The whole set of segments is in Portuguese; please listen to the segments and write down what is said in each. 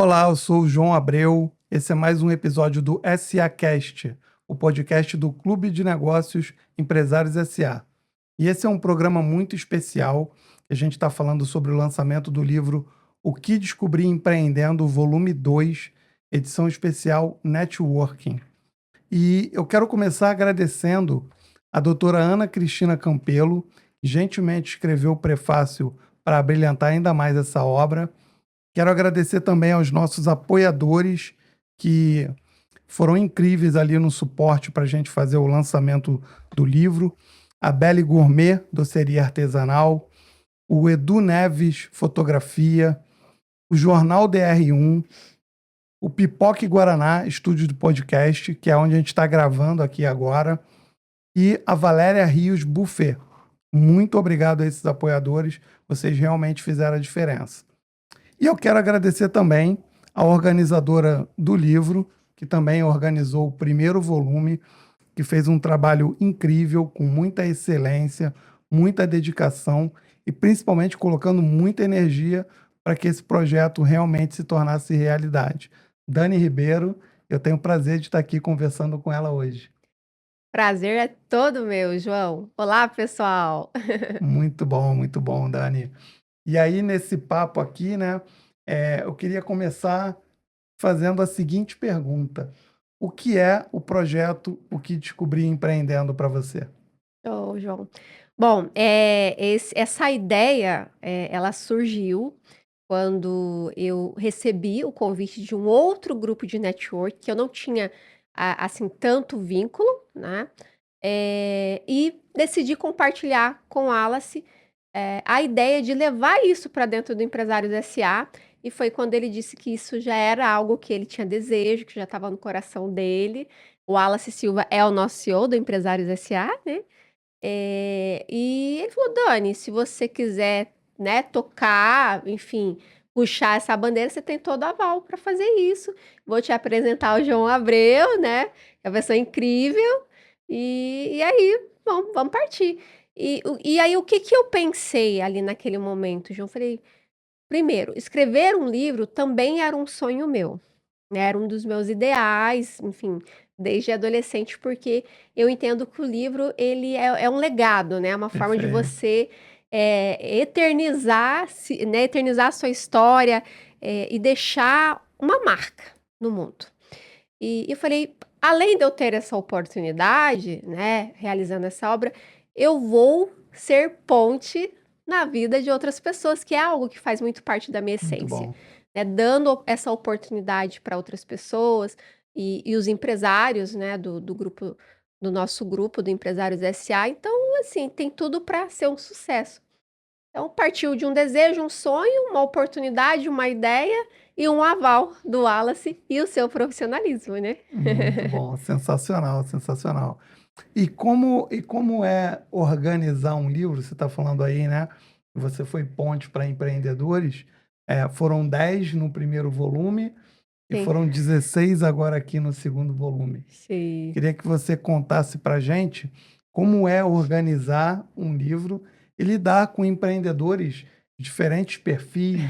Olá, eu sou o João Abreu. Esse é mais um episódio do SA-Cast, o podcast do Clube de Negócios Empresários SA. E esse é um programa muito especial. A gente está falando sobre o lançamento do livro O que Descobri Empreendendo, volume 2, edição especial Networking. E eu quero começar agradecendo a doutora Ana Cristina Campelo, que gentilmente escreveu o prefácio para brilhantar ainda mais essa obra. Quero agradecer também aos nossos apoiadores que foram incríveis ali no suporte para a gente fazer o lançamento do livro. A Belle Gourmet, doceria artesanal, o Edu Neves, fotografia, o Jornal DR1, o Pipoca e Guaraná, estúdio de podcast, que é onde a gente está gravando aqui agora, e a Valéria Rios Buffet. Muito obrigado a esses apoiadores, vocês realmente fizeram a diferença. E eu quero agradecer também a organizadora do livro, que também organizou o primeiro volume, que fez um trabalho incrível, com muita excelência, muita dedicação e principalmente colocando muita energia para que esse projeto realmente se tornasse realidade. Dani Ribeiro, eu tenho o prazer de estar aqui conversando com ela hoje. Prazer é todo meu, João. Olá, pessoal. Muito bom, Dani. E aí, nesse papo aqui, né, eu queria começar fazendo a seguinte pergunta. O que é o projeto O que Descobri Empreendendo para você? Ô, João. Bom, essa ideia, ela surgiu quando eu recebi o convite de um outro grupo de network que eu não tinha, assim, tanto vínculo, né? E decidi compartilhar com o Wallace, a ideia de levar isso para dentro do Empresários SA, e foi quando ele disse que isso já era algo que ele tinha desejo, que já estava no coração dele. O Wallace Silva é o nosso CEO do Empresários SA, né? E ele falou, Dani, se você quiser, né, tocar, enfim, puxar essa bandeira, você tem todo o aval para fazer isso. Vou te apresentar o João Abreu, né? Que é uma pessoa incrível. E aí, vamos partir. E aí, o que eu pensei ali naquele momento, João? Falei, primeiro, escrever um livro também era um sonho meu, né? Era um dos meus ideais, enfim, desde adolescente, porque eu entendo que o livro ele é um legado, né? É uma forma de Perfeito. você eternizar, né? Eternizar a sua história e deixar uma marca no mundo. E eu falei, além de eu ter essa oportunidade, né, realizando essa obra, eu vou ser ponte na vida de outras pessoas, que é algo que faz muito parte da minha Muito essência, bom. né, dando essa oportunidade para outras pessoas e os empresários, né, do grupo, do nosso grupo do Empresários SA. Então, assim, tem tudo para ser um sucesso. Então, partiu de um desejo, um sonho, uma oportunidade, uma ideia e um aval do Wallace e o seu profissionalismo, né? Muito bom. Sensacional, sensacional. E como é organizar um livro? Você está falando aí, né? Você foi ponte para empreendedores. Foram 10 no primeiro volume e Sim, foram 16 agora aqui no segundo volume. sim. Queria que você contasse para a gente como é organizar um livro e lidar com empreendedores de diferentes perfis,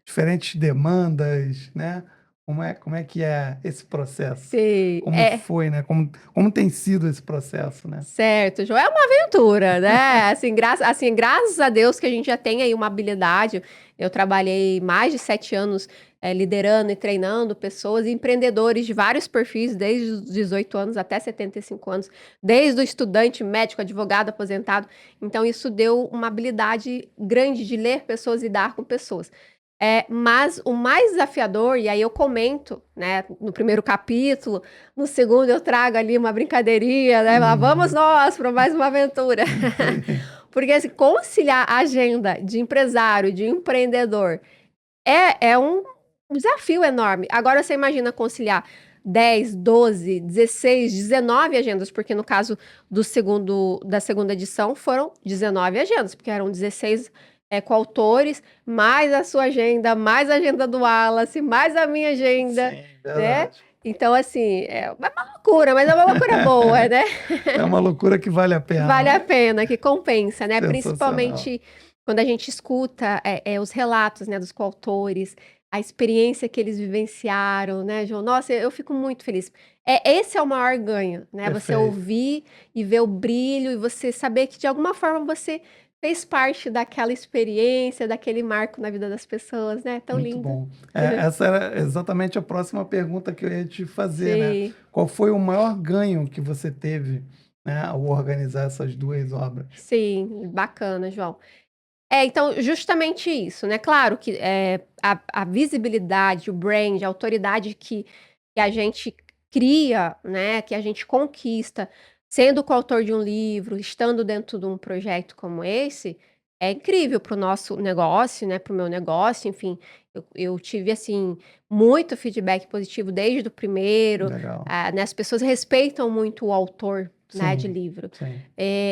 diferentes demandas, né? Como é que é esse processo? Sim, Como foi, né? Como tem sido esse processo, né? certo, João. É uma aventura, né? Graças a Deus que a gente já tem aí uma habilidade. Eu trabalhei mais de 7 anos liderando e treinando pessoas, empreendedores de vários perfis, desde os 18 anos até 75 anos, desde o estudante, médico, advogado, aposentado. Então, isso deu uma habilidade grande de ler pessoas e lidar com pessoas. Mas o mais desafiador, e aí eu comento, né, no primeiro capítulo, no segundo eu trago ali uma brincadeirinha, né, lá vamos Uhum. nós para mais uma aventura. Isso aí. Porque assim, conciliar a agenda de empresário, de empreendedor, é um desafio enorme. Agora você imagina conciliar 10, 12, 16, 19 agendas, porque no caso da segunda edição foram 19 agendas, porque eram 16 coautores, mais a sua agenda, mais a agenda do Wallace, mais a minha agenda, Sim, né? verdade. Então, assim, é uma loucura, mas é uma loucura boa, né? É uma loucura que vale a Que pena, vale a né? pena, que compensa, né? Sensacional. Principalmente quando a gente escuta os relatos, né, dos coautores, a experiência que eles vivenciaram, né, João? Nossa, eu fico muito feliz. Esse é o maior ganho, né? Você Perfeito. ouvir e ver o brilho e você saber que de alguma forma você fez parte daquela experiência, daquele marco na vida das pessoas, né? Tão Muito lindo. bom. Essa era exatamente a próxima pergunta que eu ia te fazer, né? Sim, Qual foi o maior ganho que você teve, né, ao organizar essas duas obras? sim, bacana, João. Então, justamente isso, né? Claro que a visibilidade, o brand, a autoridade que a gente cria, né? Que a gente conquista, sendo coautor de um livro, estando dentro de um projeto como esse, é incrível para o nosso negócio, né? Para o meu negócio, enfim, eu tive assim muito feedback positivo desde o primeiro, Legal. né? As pessoas respeitam muito o autor, né? De Sim, livro. sim.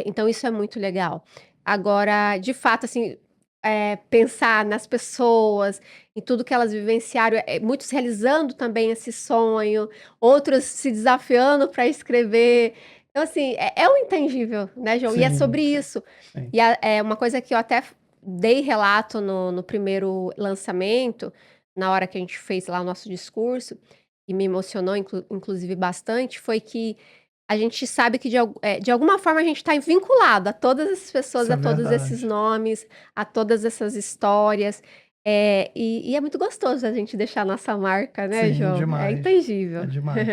Então isso é muito legal. Agora, de fato, assim, pensar nas pessoas, em tudo que elas vivenciaram, muitos realizando também esse sonho, outros se desafiando para escrever. Então, assim, é um intangível, né, João? E é Sim, sobre sim, isso. sim. E é uma coisa que eu até dei relato no primeiro lançamento, na hora que a gente fez lá o nosso discurso, e me emocionou, inclusive, bastante, foi que a gente sabe que de alguma forma a gente está vinculado a todas essas pessoas, Isso a é todos esses verdade. nomes, a todas essas histórias. E é muito gostoso a gente deixar a nossa marca, né, Sim, João? É demais. É intangível. demais.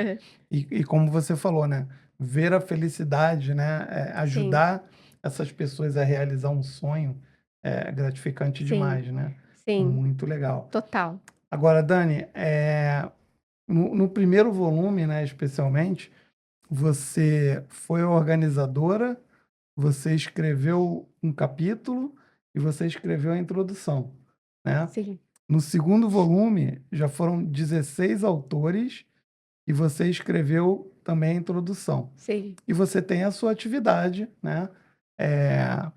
E como você falou, né? Ver a felicidade, né? Sim, Ajudar essas pessoas a realizar um sonho é gratificante sim, demais, né? sim, Muito legal. total. Agora, Dani, no primeiro volume, né, especialmente, você foi a organizadora, você escreveu um capítulo e você escreveu a introdução, né? Sim, No segundo volume, já foram 16 autores e você escreveu também a introdução. sim. E você tem a sua atividade, né? É,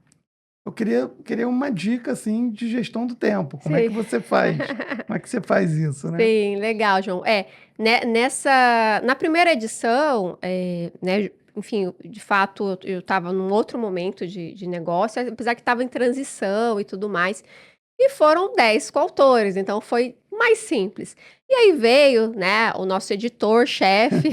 eu queria uma dica, assim, de gestão do tempo. Como é que Sim. você faz? Como é que você faz isso, né? Sim, legal, João. Na primeira edição, né, enfim, de fato, eu estava num outro momento de negócio, apesar que estava em transição e tudo mais, e foram 10 coautores, então foi mais simples. E aí veio, né, o nosso editor-chefe,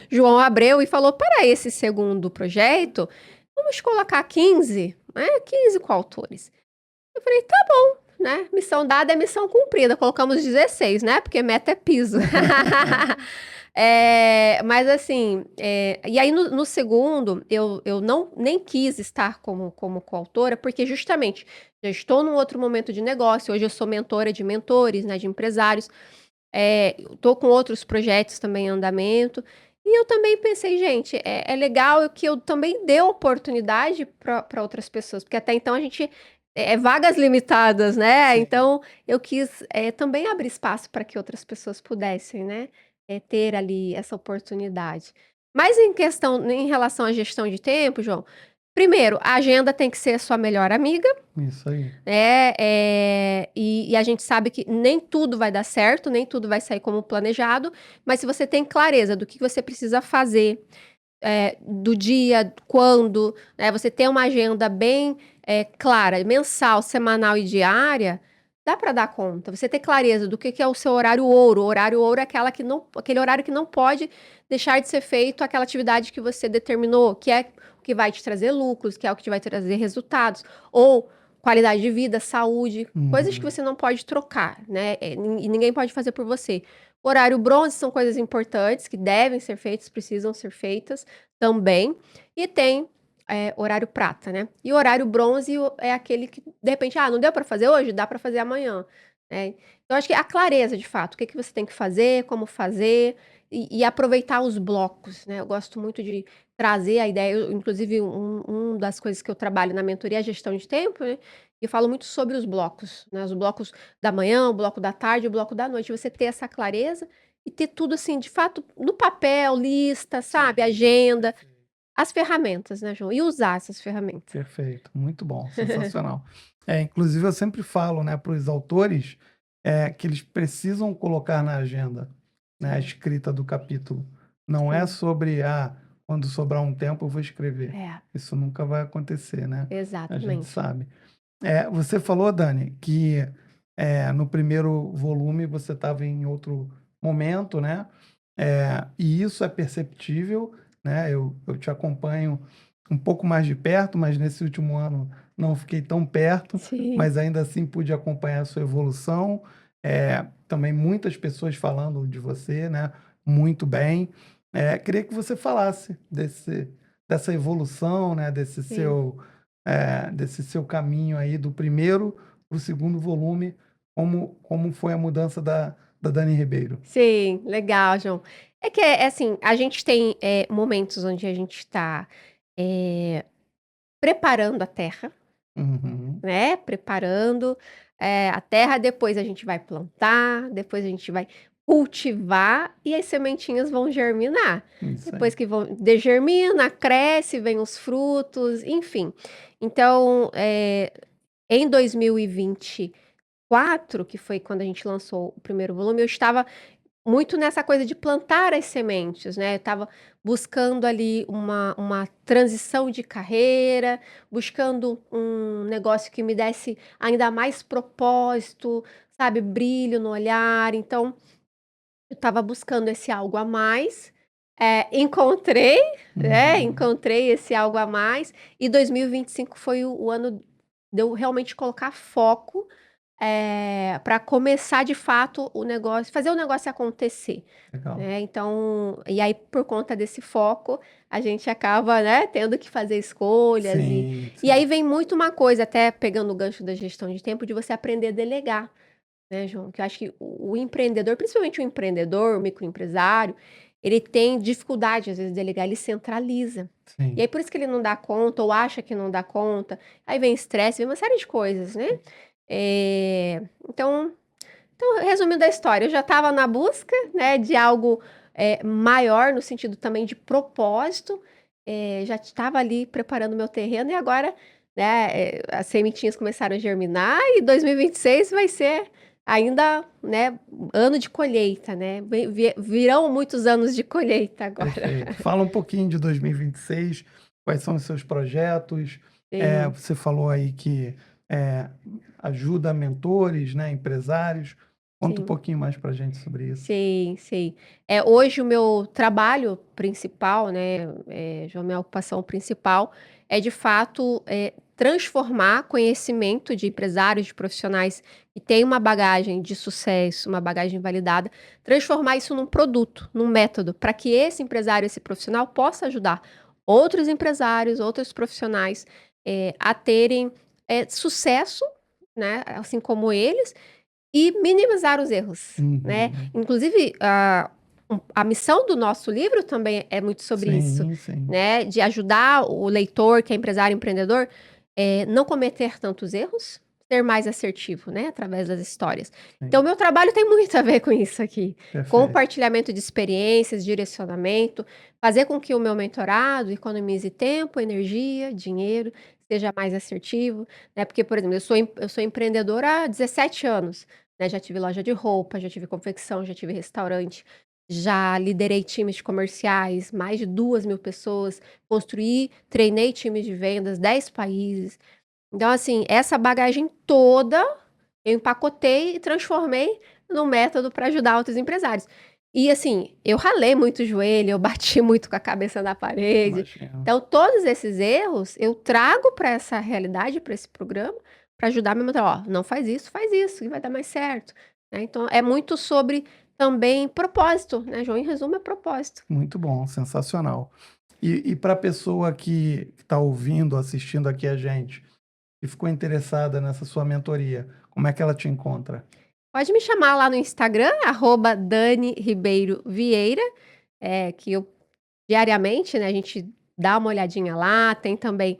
João Abreu, e falou: para esse segundo projeto, vamos colocar 15, né, 15 coautores. Eu falei: tá, né? Missão dada é missão cumprida. Colocamos 16, né? Porque meta é piso. Mas assim, e aí no segundo, eu não nem quis estar como coautora, porque justamente já estou num outro momento de negócio. Hoje eu sou mentora de mentores, né? De empresários. Estou com outros projetos também em andamento. E eu também pensei, gente, é legal que eu também dê oportunidade para outras pessoas, porque até então a gente vagas limitadas, né? Sim. Então eu quis também abrir espaço para que outras pessoas pudessem, né? Ter ali essa oportunidade. Mas em relação à gestão de tempo, João, primeiro, a agenda tem que ser a sua melhor amiga, Isso aí. né? E a gente sabe que nem tudo vai dar certo, nem tudo vai sair como planejado, mas se você tem clareza do que você precisa fazer, do dia, quando, né, você tem uma agenda bem clara, mensal, semanal e diária, dá para dar conta. Você ter clareza do que é o seu horário ouro. O horário ouro é aquele horário que não pode deixar de ser feito aquela atividade que você determinou, que é o que vai te trazer lucros, que é o que te vai trazer resultados, ou qualidade de vida, saúde, coisas que Uhum. você não pode trocar, né? E ninguém pode fazer por você. Horário bronze são coisas importantes que devem ser feitas, precisam ser feitas também. E tem horário prata, né? E o horário bronze é aquele que, de repente, não deu para fazer hoje? Dá para fazer amanhã, né? Então, acho que a clareza, de fato, o que você tem que fazer, como fazer, e aproveitar os blocos, né? Eu gosto muito de trazer a ideia, inclusive, um das coisas que eu trabalho na mentoria é a gestão de tempo, né? E eu falo muito sobre os blocos, né? Os blocos da manhã, o bloco da tarde, o bloco da noite. Você ter essa clareza e ter tudo assim, de fato, no papel, lista, sabe? Agenda, as ferramentas, né, João? E usar essas ferramentas. Perfeito, muito bom, sensacional. Inclusive, eu sempre falo, né, para os autores que eles precisam colocar na agenda, né, a Sim, escrita do capítulo. Não é sim. sobre, quando sobrar um tempo eu vou escrever. É, Isso nunca vai acontecer, né? A gente exatamente. sabe. Você falou, Dani, que no primeiro volume você estava em outro momento, né? E isso é perceptível, né? Eu te acompanho um pouco mais de perto, mas nesse último ano não fiquei tão perto, Sim, mas ainda assim pude acompanhar a sua evolução. Também muitas pessoas falando de você, né? Muito bem. Queria que você falasse dessa evolução, né? sim. Desse seu caminho aí do primeiro para o segundo volume, como foi a mudança da Dani Ribeiro. Sim, legal, João. É que é assim, a gente tem momentos onde a gente está preparando a terra, Uhum. né? Preparando a terra, depois a gente vai plantar, depois a gente vai cultivar e as sementinhas vão germinar. Isso Depois aí. que germina, cresce, vem os frutos, enfim. Então, em 2024, que foi quando a gente lançou o primeiro volume, eu estava muito nessa coisa de plantar as sementes, né, eu estava buscando ali uma transição de carreira, buscando um negócio que me desse ainda mais propósito, sabe, brilho no olhar, então eu estava buscando esse algo a mais, encontrei, né, Uhum. encontrei esse algo a mais, e 2025 foi o ano de eu realmente colocar foco, para começar de fato o negócio, fazer o negócio acontecer, Legal. né, então e aí por conta desse foco, a gente acaba, né, tendo que fazer escolhas Sim, e aí sim. vem muito uma coisa, até pegando o gancho da gestão de tempo, de você aprender a delegar, né, João, que eu acho que o empreendedor, principalmente o empreendedor, o microempresário, ele tem dificuldade às vezes de delegar, ele centraliza. E Sim. aí por isso que ele não dá conta ou acha que não dá conta, aí vem estresse, vem uma série de coisas, né. Então, resumindo a história, eu já estava na busca, né, de algo, maior, no sentido também de propósito, já estava ali preparando meu terreno e agora, né, as sementinhas começaram a germinar e 2026 vai ser ainda, né, ano de colheita, né, virão muitos anos de colheita agora. Perfeito. Fala um pouquinho de 2026, quais são os seus projetos. Sim. Você falou aí que é, ajuda mentores, né, empresários. Conta um Sim. pouquinho mais para a gente sobre isso. Sim, sim. Hoje o meu trabalho principal, né, já a minha ocupação principal é de fato, transformar conhecimento de empresários, de profissionais que têm uma bagagem de sucesso, uma bagagem validada, transformar isso num produto, num método, para que esse empresário, esse profissional possa ajudar outros empresários, outros profissionais, a terem, sucesso, né, assim como eles, e minimizar os erros, né. Uhum. Inclusive, a missão do nosso livro também é muito sobre isso, Sim, sim. né, de ajudar o leitor, que é empresário, empreendedor, não cometer tantos erros, ser mais assertivo, né, através das histórias. Então, Sim. o meu trabalho tem muito a ver com isso aqui, Perfeito. compartilhamento de experiências, direcionamento, fazer com que o meu mentorado economize tempo, energia, dinheiro, seja mais assertivo, né, porque, por exemplo, eu sou empreendedora há 17 anos, né, já tive loja de roupa, já tive confecção, já tive restaurante, já liderei times de comerciais, mais de 2.000 pessoas, construí, treinei times de vendas, 10 países. Então, assim, essa bagagem toda eu empacotei e transformei num método para ajudar outros empresários. E assim, eu ralei muito o joelho, eu bati muito com a cabeça na parede. Imagino. Então, todos esses erros eu trago para essa realidade, para esse programa, para ajudar meu mentor. Ó, não faz isso, que vai dar mais certo. Né? Então, é muito sobre também propósito, né, João? Em resumo, é propósito. Muito bom, sensacional. E para a pessoa que está ouvindo, assistindo aqui a gente, e ficou interessada nessa sua mentoria, como é que ela te encontra? Pode me chamar lá no Instagram, Dani Ribeiro Vieira, que eu diariamente, né, a gente dá uma olhadinha lá, tem também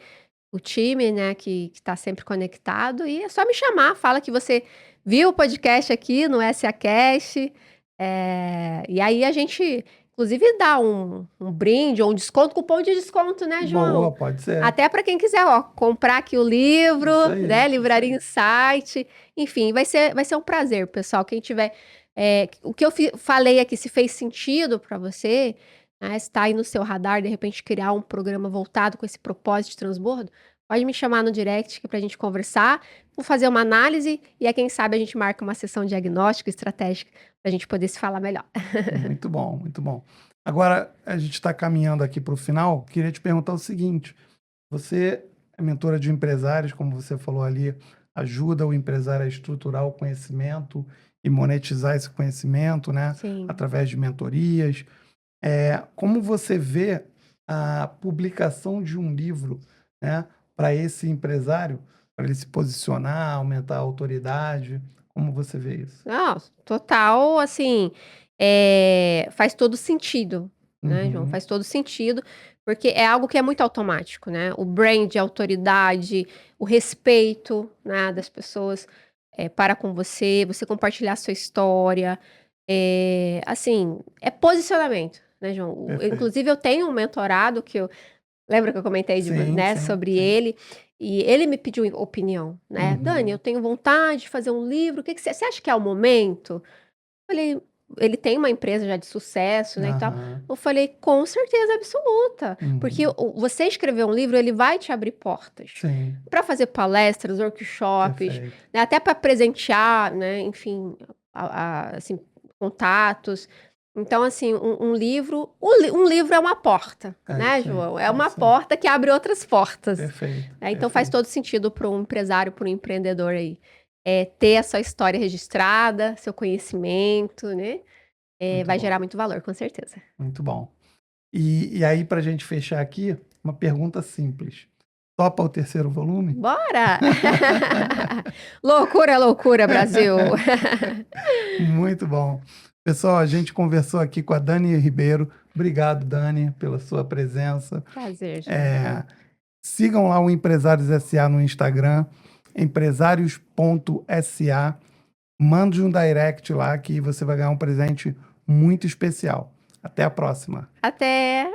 o time, né, que está sempre conectado e é só me chamar, fala que você viu o podcast aqui no SAcast, e aí a gente inclusive dá um brinde ou um desconto, cupom de desconto, né, Boa, João? pode ser. Até para quem quiser, ó, comprar aqui o livro, Isso aí. né, Livraria Insight, enfim, vai ser um prazer, pessoal, quem tiver, o que eu falei aqui, se fez sentido para você, né, se tá aí no seu radar, de repente criar um programa voltado com esse propósito de transbordo, Pode me chamar no direct pra gente conversar, vou fazer uma análise e aí quem sabe a gente marca uma sessão diagnóstica estratégica pra gente poder se falar melhor. Muito bom, muito bom. Agora, a gente está caminhando aqui para o final. Queria te perguntar o seguinte: você é mentora de empresários, como você falou ali, ajuda o empresário a estruturar o conhecimento e monetizar esse conhecimento, né? Sim. Através de mentorias. Como você vê a publicação de um livro, né, para esse empresário, para ele se posicionar, aumentar a autoridade? Como você vê isso? Não, total, assim, faz todo sentido, né, João? Uhum, Faz todo sentido, porque é algo que é muito automático, né? O brand, a autoridade, o respeito, né, das pessoas, para com você, você compartilhar a sua história, assim, é posicionamento, né, João? perfeito. Inclusive eu tenho um mentorado que eu lembra que eu comentei Sim, né, sim, sobre sim. ele, e ele me pediu opinião, né: "Dani, eu Uhum. tenho vontade de fazer um livro, o que que você acha que é o momento?" Falei ele tem uma empresa já de sucesso, né, e tal. Aham. Eu falei: "Com certeza absoluta", porque Uhum. você escrever um livro, ele vai te abrir portas Sim, para fazer palestras, workshops, perfeito. né, até para presentear, né, enfim, assim, contatos. Então, assim, um livro é uma porta, É né, isso aí, João? É é uma isso aí. porta que abre outras portas, Perfeito, né, então faz perfeito. todo sentido para um empresário, para um empreendedor aí, ter a sua história registrada, seu conhecimento, né, Muito vai bom, gerar muito valor, com certeza. muito bom. E aí, para a gente fechar aqui, uma pergunta simples. Topa o terceiro volume? Bora! Loucura, loucura, Brasil! Muito bom. Pessoal, a gente conversou aqui com a Dani Ribeiro. Obrigado, Dani, pela sua presença. Prazer, João. É, sigam lá o Empresários SA no Instagram, empresários.sa. Mande um direct lá que você vai ganhar um presente muito especial. Até a próxima. Até!